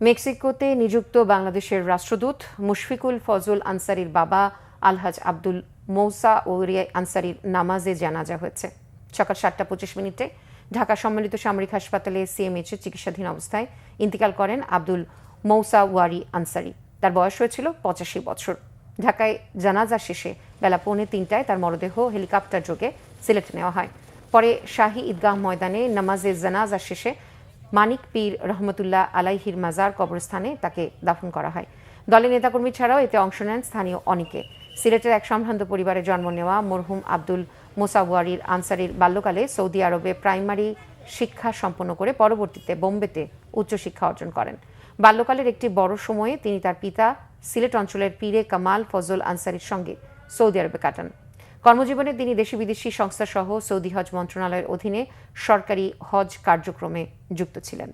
মেক্সিকোতে নিযুক্ত বাংলাদেশের রাষ্ট্রদূত মুশফিকুল ফজল আনসারীর বাবা আলহাজ আব্দুল মৌসা ওরিয়া আনসারীর নামাজে জানাজা হয়েছে। সকাল 7:25 ঢাকা সম্মিলিত সামরিক হাসপাতালে সিএমএইচে চিকিৎসাধীন অবস্থায় ইন্তিকাল করেন আব্দুল মৌসা ওয়ারি আনসারী। তার বয়স হয়েছিল 85 বছর। ঢাকায় জানাজা শেষে বেলা 2:45 তার মরদেহ হেলিকপ্টার যোগে সিলেটে নেওয়া হয়। পরে শাহী ঈদগাহ ময়দানে নামাজে জানাজা শেষে মানিক পীর রহমতুল্লাহ আলাইহির মাজার কবরস্থানে তাকে দাফন করা হয়। দলের নেতাকর্মী ছাড়াও এতে অংশ নেন স্থানীয় অনেকে। সিলেটের এক সম্ভ্রান্ত পরিবারে জন্ম নেওয়া মরহুম আব্দুল মোসাওয়ারির আনসারীর বাল্যকালে সৌদি আরবে প্রাইমারি শিক্ষা সম্পন্ন করে পরবর্তীতে বোম্বেতে উচ্চশিক্ষা অর্জন করেন। বাল্যকালের একটি বড় সময়ে তিনি তার পিতা সিলেট অঞ্চলের পীরে কামাল ফজল আনসারীর সঙ্গে সৌদি আরবে কাটান। কর্মজীবনে তিনি দেশি বিদেশি সংস্থা সহ সৌদি হজ মন্ত্রণালয়ের অধীনে সরকারি হজ কার্যক্রমে যুক্ত ছিলেন।